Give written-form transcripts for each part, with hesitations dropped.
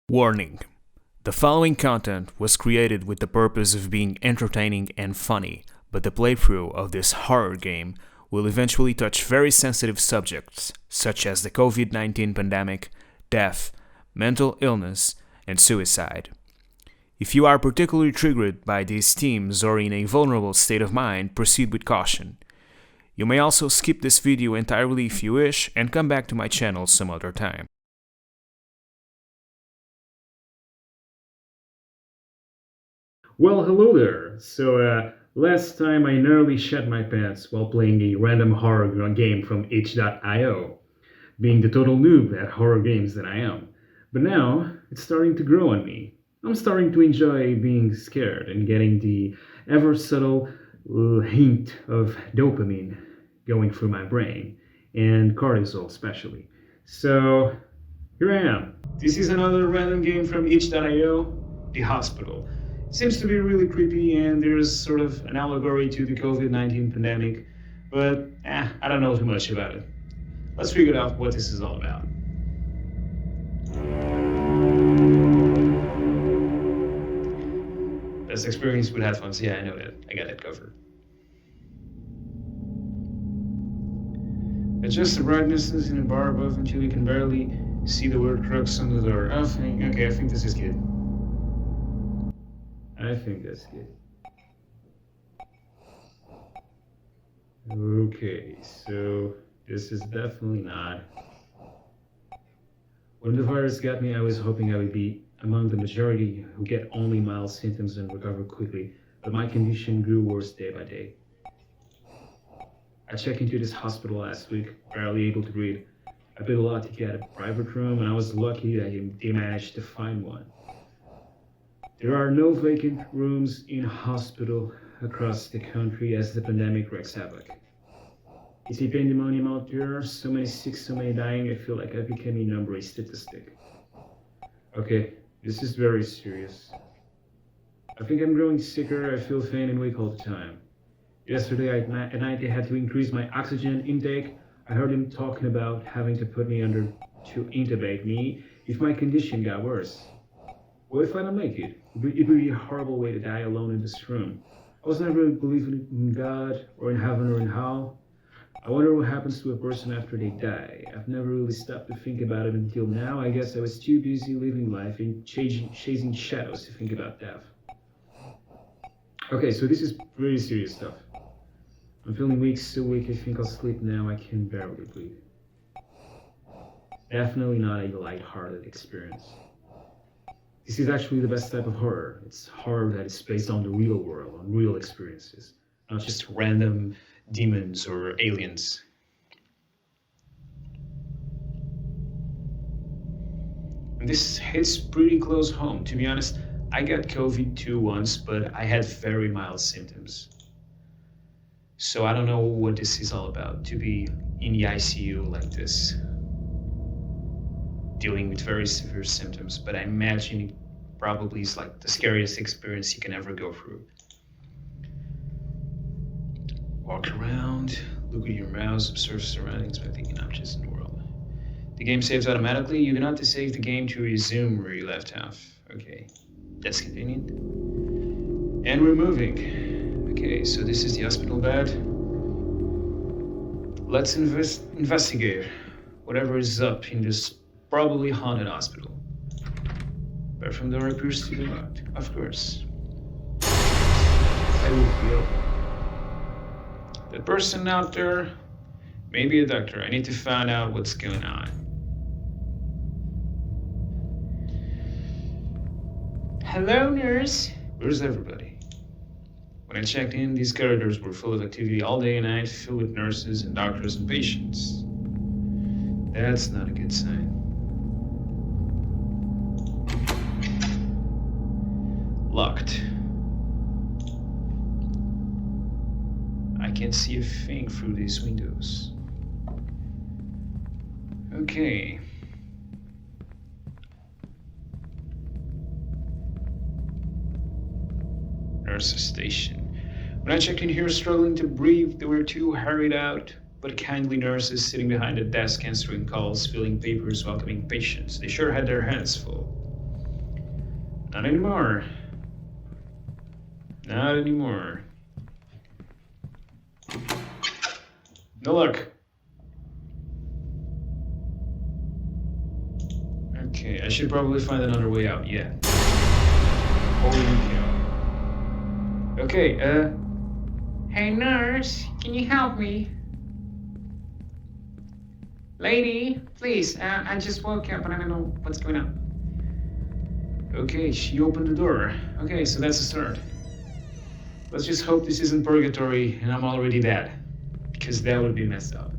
Warning: the following content was created with the purpose of being entertaining and funny, but the playthrough of this horror game will eventually touch very sensitive subjects such as the Covid-19 pandemic, death, mental illness, and suicide. If you are particularly triggered by these themes or in a vulnerable state of mind, proceed with caution. You may also skip this video entirely if you wish and come back to my channel some other time. Well, hello there. Last time I nearly shat my pants while playing a random horror game from itch.io, being the total noob at horror games that I am. But now, it's starting to grow on me. I'm starting to enjoy being scared and getting the ever subtle hint of dopamine going through my brain, and cortisol especially. So, here I am. This is another random game from itch.io, The Hospital. Seems to be really creepy, and there's sort of an allegory to the COVID-19 pandemic, but I don't know too much about it. Let's figure out what this is all about. Best experience with headphones, yeah, I know that. I got that covered. Adjust the brightnesses in the bar above until you can barely see the word crux on the door. I think this is good. I think that's good. Okay, so this is definitely not. When the virus got me, I was hoping I would be among the majority who get only mild symptoms and recover quickly, but my condition grew worse day by day. I checked into this hospital last week, barely able to breathe. I paid a lot to get a private room, and I was lucky that they managed to find one. There are no vacant rooms in hospital across the country as the pandemic wreaks havoc. It's a pandemonium out there, so many sick, so many dying, I feel like I became a number, a statistic. Okay, this is very serious. I think I'm growing sicker, I feel faint and weak all the time. Yesterday at night I had to increase my oxygen intake. I heard him talking about having to put me under to intubate me if my condition got worse. What if I don't make it? It would be a horrible way to die alone in this room. I was never believing in God, or in heaven, or in hell. I wonder what happens to a person after they die. I've never really stopped to think about it until now. I guess I was too busy living life and chasing shadows to think about death. Okay, so this is really serious stuff. I'm feeling weak, so weak I think I'll sleep now. I can barely breathe. Definitely not a light-hearted experience. This is actually the best type of horror. It's horror that is based on the real world, on real experiences, not just random demons or aliens. And this hits pretty close home. To be honest, I got COVID too once, but I had very mild symptoms. So I don't know what this is all about, to be in the ICU like this, dealing with very severe symptoms, but I imagine it probably is like the scariest experience you can ever go through. Walk around, look at your mouse, observe surroundings by thinking objects in the world. The game saves automatically. You do not have to save the game to resume where you left off. Okay, that's convenient. And we're moving. Okay, so this is the hospital bed. Let's investigate whatever is up in this probably haunted hospital. Bathroom door appears to be locked, of course. I will be open. The person out there may be a doctor. I need to find out what's going on. Hello, nurse. Where's everybody? When I checked in, these corridors were full of activity all day and night, filled with nurses and doctors and patients. That's not a good sign. Locked. I can't see a thing through these windows. Okay. Nurse's station. When I checked in here struggling to breathe, they were too hurried out, but kindly nurses sitting behind a desk answering calls, filling papers, welcoming patients. They sure had their hands full. Not anymore. Not anymore. No luck. Okay, I should probably find another way out, yeah. Holy cow. Okay, Hey nurse, can you help me? Lady, please, I just woke up and I don't know what's going on. okay, she opened the door. Okay, so that's a start. Let's just hope this isn't purgatory and I'm already dead. Because that would be messed up.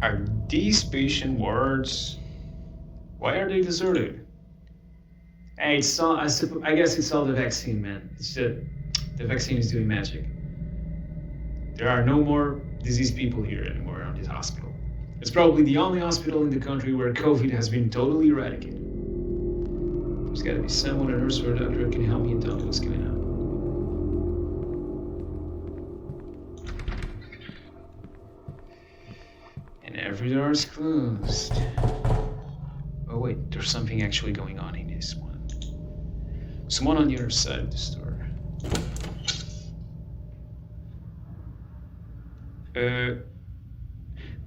Are these patient wards? Why are they deserted? Hey, it's all, I guess it's all the vaccine, man. It's the vaccine is doing magic. There are no more diseased people here anymore around this hospital. It's probably the only hospital in the country where COVID has been totally eradicated. There's gotta be someone, a nurse or a doctor, who can help me and tell me what's going on. And every door is closed. Oh wait, there's something actually going on in this one. Someone on the other side of the store.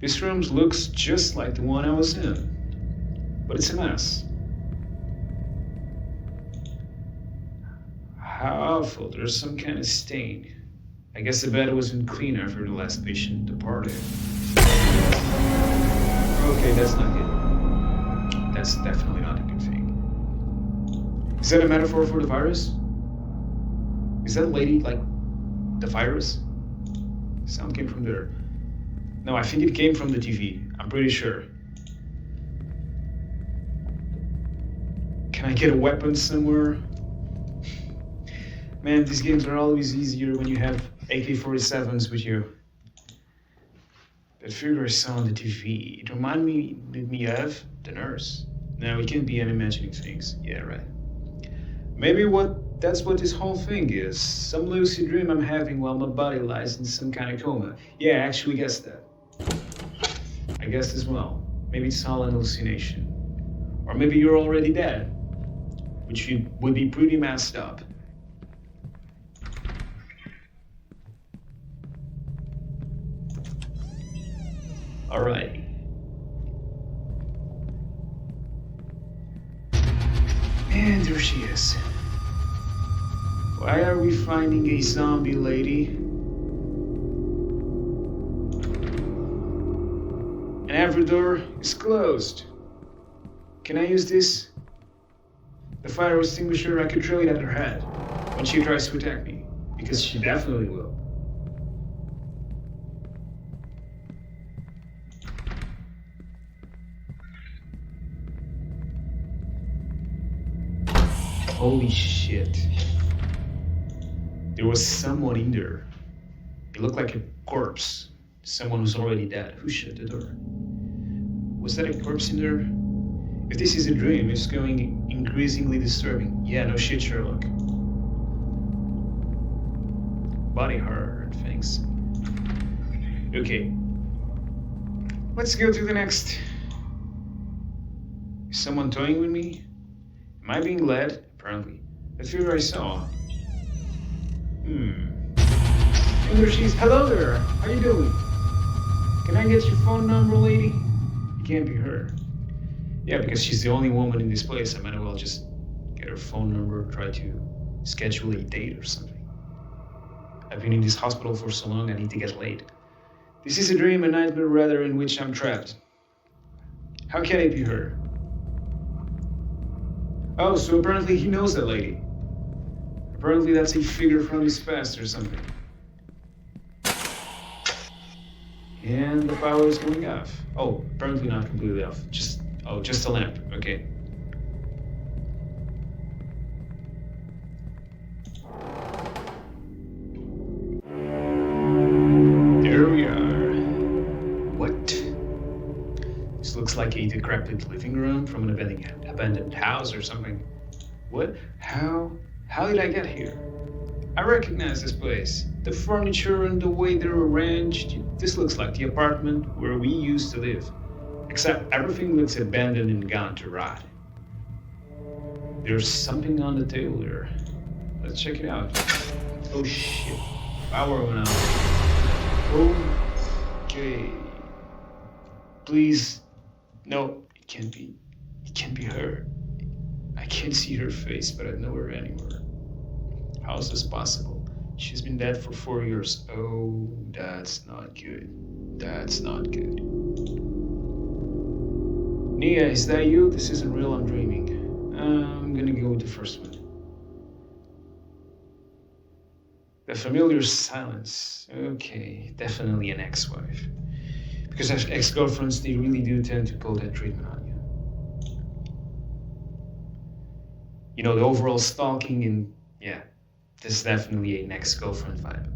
This room looks just like the one I was in, but it's a mess. How awful, there's some kind of stain. I guess the bed wasn't clean after the last patient departed. Okay, that's not good. That's definitely not a good thing. Is that a metaphor for the virus? Is that lady like the virus? Sound came from there. No, I think it came from the TV. I'm pretty sure. Can I get a weapon somewhere? Man, these games are always easier when you have AK-47s with you. That figure I saw on the TV, it reminded me of the nurse. No, it can't be I'm imagining things. Yeah, right. Maybe that's what this whole thing is. Some lucid dream I'm having while my body lies in some kind of coma. Yeah, I actually guessed that. I guessed as well. Maybe it's all an hallucination. Or maybe you're already dead, which would be pretty messed up. Alrighty. And there she is. Why are we finding a zombie lady? And every door is closed. Can I use this? The fire extinguisher, I could throw it at her head when she tries to attack me. Because she definitely will. Holy shit. There was someone in there. It looked like a corpse. Someone who's already dead. Who shut the door? Was that a corpse in there? If this is a dream, it's going increasingly disturbing. Yeah, no shit, Sherlock. Body horror and things. Okay. Let's go to the next. Is someone toying with me? Am I being led? Apparently. The figure I saw. And there she is. Hello there. How you doing? Can I get your phone number, lady? It can't be her. Yeah, because she's the only woman in this place. I might as well just get her phone number, try to schedule a date or something. I've been in this hospital for so long, I need to get laid. This is a dream, a nightmare rather, in which I'm trapped. How can it be her? Oh, so apparently he knows that lady. Apparently that's a figure from his past or something. And the power is going off. Oh, apparently not completely off. Just a lamp. Okay. There we are. What? This looks like a decrepit living room from an abandoned house or something. What? How did I get here? I recognize this place. The furniture and the way they're arranged. This looks like the apartment where we used to live. Except everything looks abandoned and gone to rot. There's something on the table here. Let's check it out. Oh shit. Power went out. Okay. Please. No, it can't be. It can't be her. I can't see her face, but I know her anywhere. How is this possible? She's been dead for 4 years. Oh, that's not good. That's not good. Nia, is that you? This isn't real, I'm dreaming. I'm gonna go with the first one. The familiar silence. Okay, definitely an ex-wife. Because ex-girlfriends, they really do tend to pull that treatment on you. You know, the overall stalking and, yeah, this is definitely an ex-girlfriend vibe.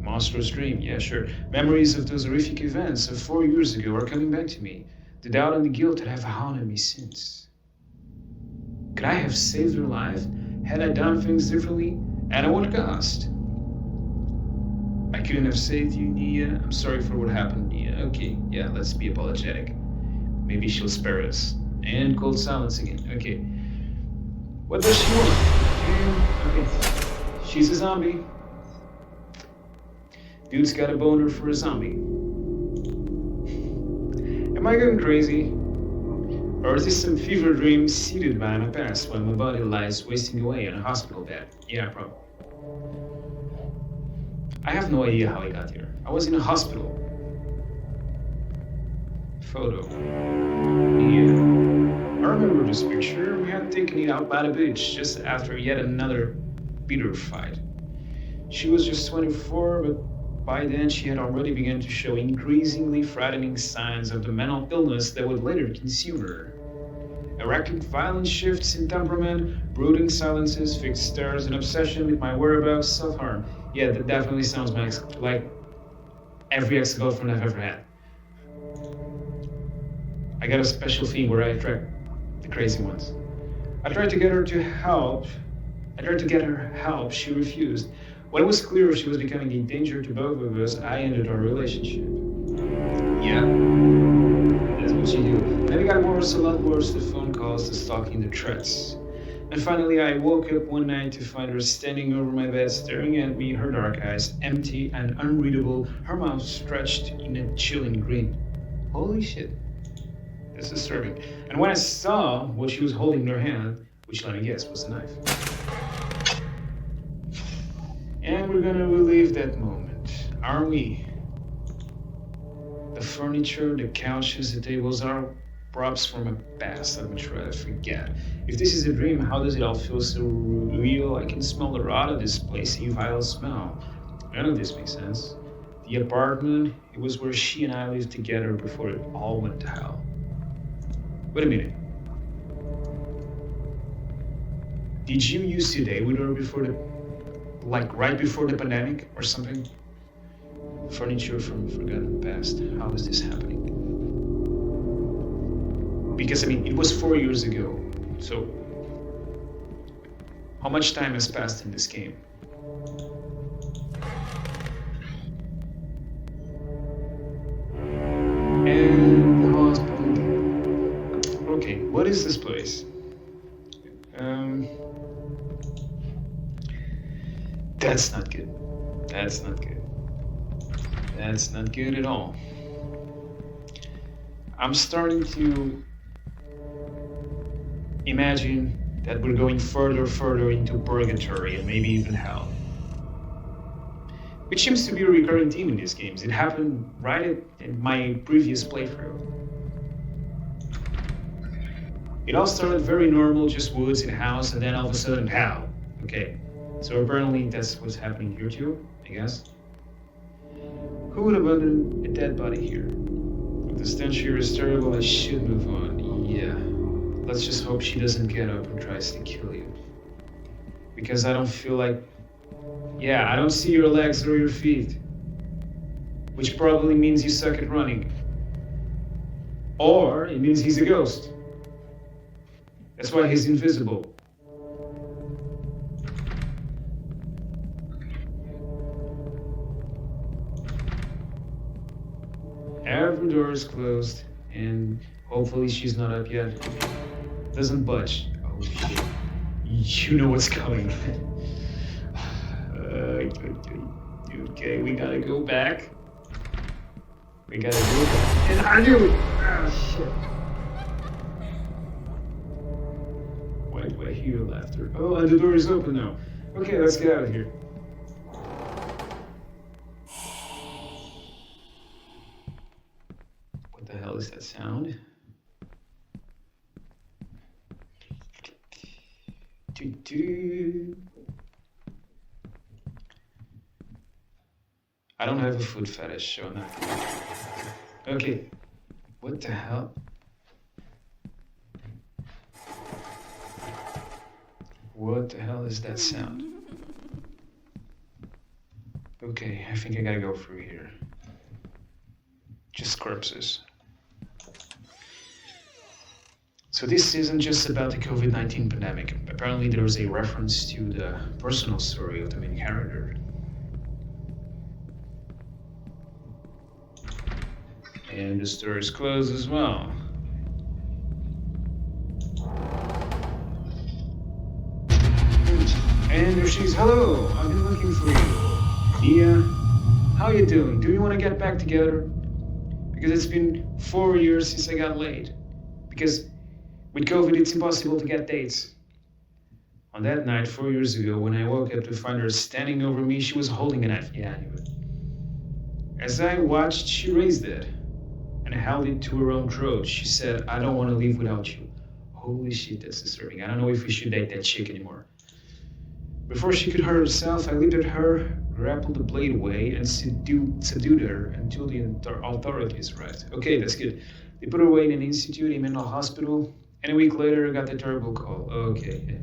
Monstrous dream, yeah, sure. Memories of those horrific events of 4 years ago are coming back to me. The doubt and the guilt that have haunted me since. Could I have saved her life? Had I done things differently? At what cost? I couldn't have saved you, Nia. I'm sorry for what happened, Nia. Okay, yeah, let's be apologetic. Maybe she'll spare us. And cold silence again. Okay. What does she want? Okay. She's a zombie. Dude's got a boner for a zombie. Am I going crazy? Or is this some fever dream seeded by my past while my body lies wasting away in a hospital bed? Yeah, probably. I have no idea how I got here. I was in a hospital. Photo. Yeah. I remember this picture. We had taken it out by the beach just after yet another bitter fight. She was just 24, but by then she had already begun to show increasingly frightening signs of the mental illness that would later consume her. Erratic violent shifts in temperament, brooding silences, fixed stares, and obsession with my whereabouts, self-harm. Yeah, that definitely sounds like every ex-girlfriend I've ever had. I got a special thing where I attract the crazy ones. I tried to get her help. She refused. When it was clear she was becoming a danger to both of us, I ended our relationship. Yeah, that's what you do. Then it got worse, a lot worse, the phone calls, the stalking, the threats. And finally, I woke up one night to find her standing over my bed, staring at me, her dark eyes empty and unreadable, her mouth stretched in a chilling grin. Holy shit. That's disturbing. And when I saw what she was holding in her hand, which let me guess was a knife. And we're gonna relive that moment, aren't we? The furniture, the couches, the tables are props from a past that we try to forget. If this is a dream, how does it all feel so real? I can smell the rot of this place, a vile smell. None of this makes sense. The apartment, it was where she and I lived together before it all went to hell. Wait a minute. Did you used to date with her before right before the pandemic or something? Furniture from forgotten past. How is this happening? Because, it was 4 years ago. So, how much time has passed in this game? And the hospital. Okay, what is this place? That's not good. That's not good. That's not good at all. I'm starting to imagine that we're going further into purgatory and maybe even hell. Which seems to be a recurring theme in these games. It happened right in my previous playthrough. It all started very normal, just woods and a house, and then all of a sudden, hell. Okay, so apparently that's what's happening here too, I guess. Who would abandon a dead body here? If the stench here is terrible, I should move on. Yeah. Let's just hope she doesn't get up and tries to kill you. Because I don't feel like... Yeah, I don't see your legs or your feet. which probably means you suck at running. Or it means he's a ghost. That's why he's invisible. Every door is closed, and hopefully she's not up yet. Doesn't budge. Oh shit. You know what's coming. Okay, we gotta go back. We gotta go back. And I knew it! Oh shit. Why do I hear laughter? Oh, and the door is open now. Okay, let's get out of here. What the hell is that sound? I don't have a foot fetish, so no. Okay, what the hell? What the hell is that sound? Okay, I think I gotta go through here. Just corpses. So this isn't just about the Covid-19 pandemic. Apparently there was a reference to the personal story of the main character. And the store is closed as well. And there she's. Hello, I've been looking for you. Nia, how you doing? Do you want to get back together? Because it's been 4 years since I got laid. Because with COVID, it's impossible to get dates. On that night, 4 years ago, when I woke up to find her standing over me, she was holding a knife. Yeah, I knew it. As I watched, she raised it and held it to her own throat. She said, "I don't want to leave without you." Holy shit, that's disturbing. I don't know if we should date that chick anymore. Before she could hurt herself, I lifted her, grappled the blade away, and subdued her until the authorities arrived. Okay, that's good. They put her away in an institute, a mental hospital, and a week later, I got the terrible call. Okay, yeah.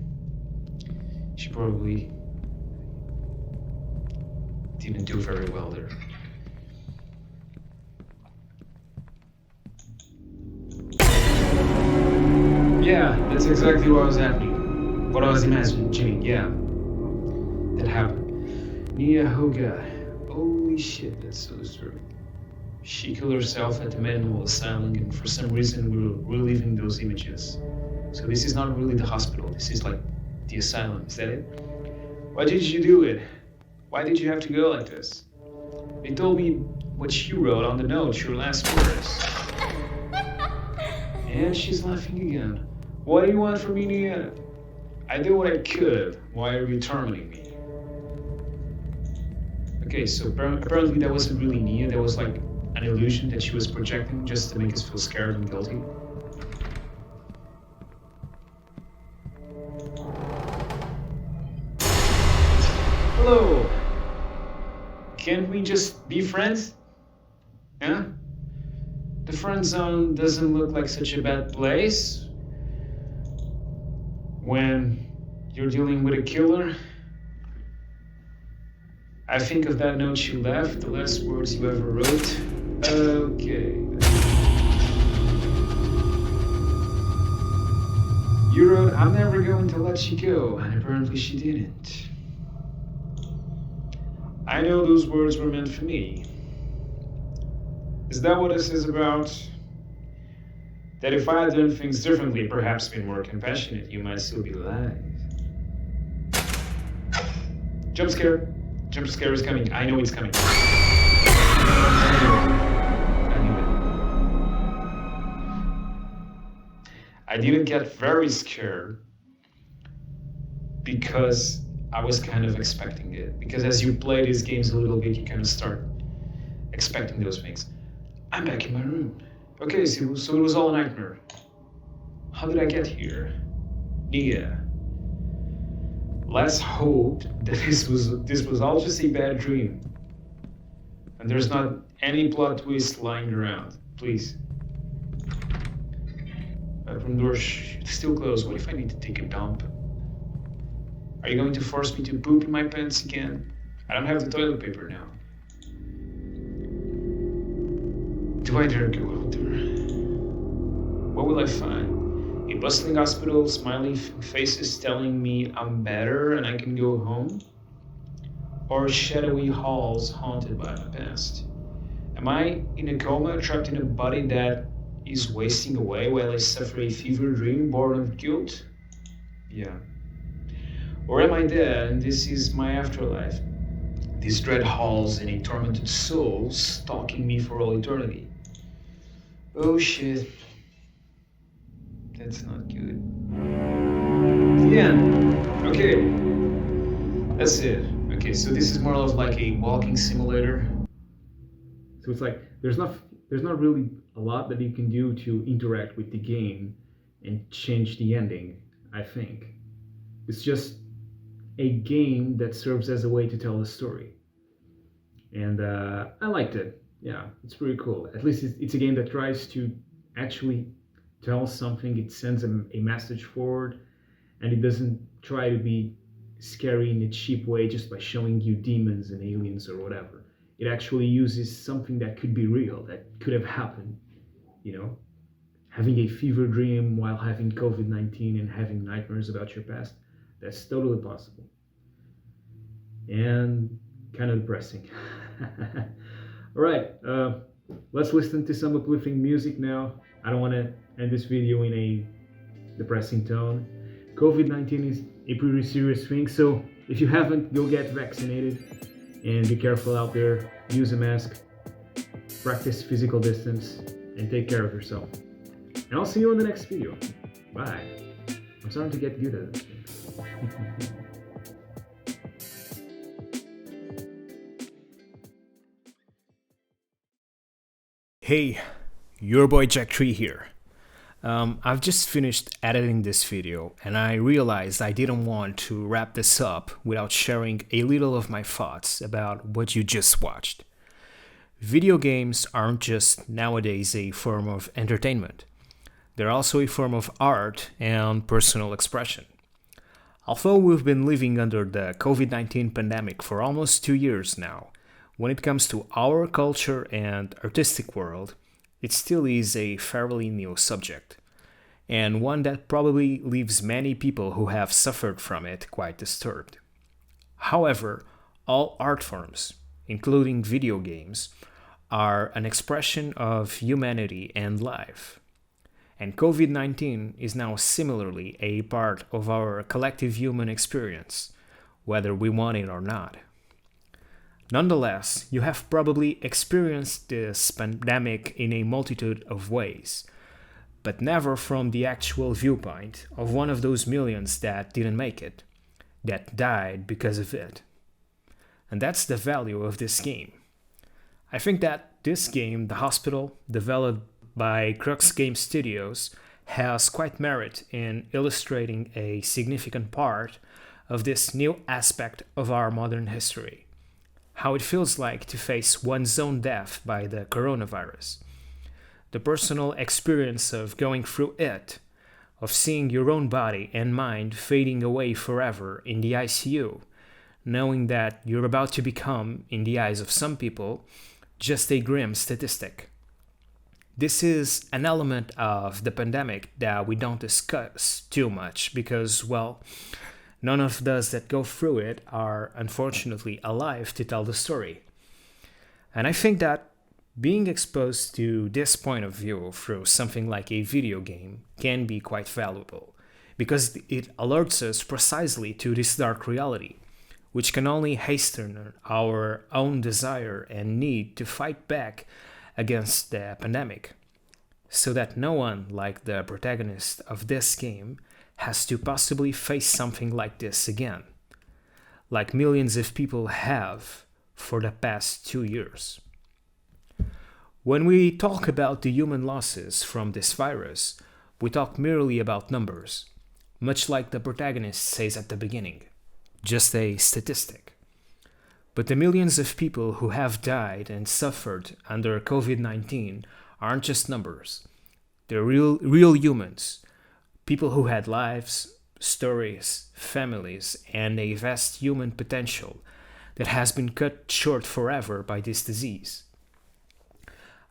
She probably didn't do very well there. Yeah, that's exactly what was happening. What I was imagining, yeah. That happened. Nia, oh god. Holy shit, that's so disturbing. She killed herself at the mental asylum, and for some reason we're reliving those images. So this is not really the hospital, this is like the asylum, is that it? Why did you do it? Why did you have to go like this? They told me what she wrote on the note, your last words. And she's laughing again. What do you want from me, Nia? I did what I could. Why are you terminating me? Okay, so apparently that wasn't really Nia. That was like an illusion that she was projecting just to make us feel scared and guilty. Hello. Can't we just be friends? Yeah? The friend zone doesn't look like such a bad place when you're dealing with a killer. I think of that note you left, the last words you ever wrote. Okay. You wrote, "I'm never going to let you go," and apparently she didn't. I know those words were meant for me. Is that what this is about? That if I had done things differently, perhaps been more compassionate, you might still be alive. Jump scare. Jump scare is coming. I know it's coming. I didn't get very scared because I was kind of expecting it. Because as you play these games a little bit, you kind of start expecting those things. I'm back in my room. Okay, so it was all a nightmare. How did I get here? Nia. Let's hope that this was all just a bad dream. And there's not any plot twist lying around. Please. Bathroom door still closed. What if I need to take a dump? Are you going to force me to poop in my pants again? I don't have the toilet paper now. Do I dare go out there? What will I find? A bustling hospital, smiling faces telling me I'm better and I can go home? Or shadowy halls haunted by my past? Am I in a coma, trapped in a body that is wasting away while I suffer a fever dream born of guilt? Yeah. Or am I dead and this is my afterlife? These dread halls and a tormented soul stalking me for all eternity. Oh shit. That's not good. The end. Okay. That's it. Okay, so this is more of like a walking simulator. So it's like there's not really a lot that you can do to interact with the game and change the ending, I think. It's just a game that serves as a way to tell a story. And I liked it. Yeah, it's pretty cool. At least it's a game that tries to actually tell something. It sends a message forward, and it doesn't try to be scary in a cheap way just by showing you demons and aliens or whatever. It actually uses something that could be real, that could have happened. You know, having a fever dream while having COVID-19 and having nightmares about your past. That's totally possible. And kind of depressing. All right, let's listen to some uplifting music now. I don't want to end this video in a depressing tone. COVID-19 is a pretty serious thing, so if you haven't, go get vaccinated and be careful out there. Use a mask, practice physical distance, and take care of yourself. And I'll see you in the next video. Bye. I'm starting to get good at this thing. Hey, your boy Jack Tree here. I've just finished editing this video and I realized I didn't want to wrap this up without sharing a little of my thoughts about what you just watched. Video games aren't just nowadays a form of entertainment. They're also a form of art and personal expression. Although we've been living under the COVID-19 pandemic for almost 2 years now, when it comes to our culture and artistic world, it still is a fairly new subject, and one that probably leaves many people who have suffered from it quite disturbed. However, all art forms, including video games, are an expression of humanity and life. And COVID-19 is now similarly a part of our collective human experience, whether we want it or not. Nonetheless, you have probably experienced this pandemic in a multitude of ways, but never from the actual viewpoint of one of those millions that didn't make it, that died because of it. And that's the value of this game. I think that this game, The Hospital, developed by Crux Game Studios, has quite merit in illustrating a significant part of this new aspect of our modern history. How it feels like to face one's own death by the coronavirus. The personal experience of going through it, of seeing your own body and mind fading away forever in the ICU, knowing that you're about to become, in the eyes of some people, just a grim statistic. This is an element of the pandemic that we don't discuss too much because, well, none of us that go through it are unfortunately alive to tell the story. And I think that being exposed to this point of view through something like a video game can be quite valuable, because it alerts us precisely to this dark reality, which can only hasten our own desire and need to fight back against the pandemic, so that no one, like the protagonist of this game, has to possibly face something like this again, like millions of people have for the past 2 years. When we talk about the human losses from this virus, we talk merely about numbers, much like the protagonist says at the beginning, just a statistic. But the millions of people who have died and suffered under COVID-19 aren't just numbers. They're real humans. People who had lives, stories, families, and a vast human potential that has been cut short forever by this disease.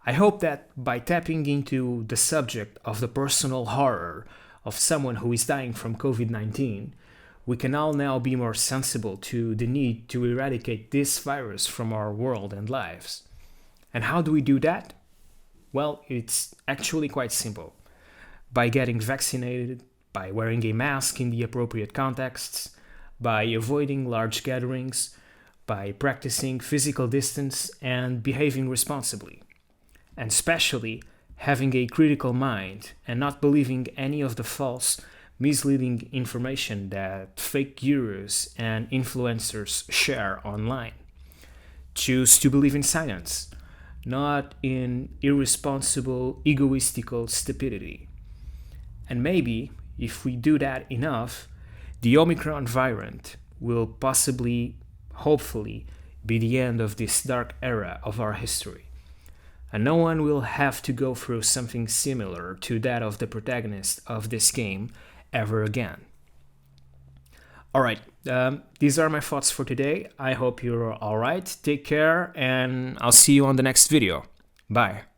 I hope that by tapping into the subject of the personal horror of someone who is dying from COVID-19, we can all now be more sensible to the need to eradicate this virus from our world and lives. And how do we do that? Well, it's actually quite simple. By getting vaccinated, by wearing a mask in the appropriate contexts, by avoiding large gatherings, by practicing physical distance and behaving responsibly. And especially having a critical mind and not believing any of the false, misleading information that fake gurus and influencers share online. Choose to believe in science, not in irresponsible, egoistical stupidity. And maybe, if we do that enough, the Omicron variant will possibly, hopefully, be the end of this dark era of our history. And no one will have to go through something similar to that of the protagonist of this game ever again. Alright, these are my thoughts for today. I hope you're alright. Take care, and I'll see you on the next video. Bye.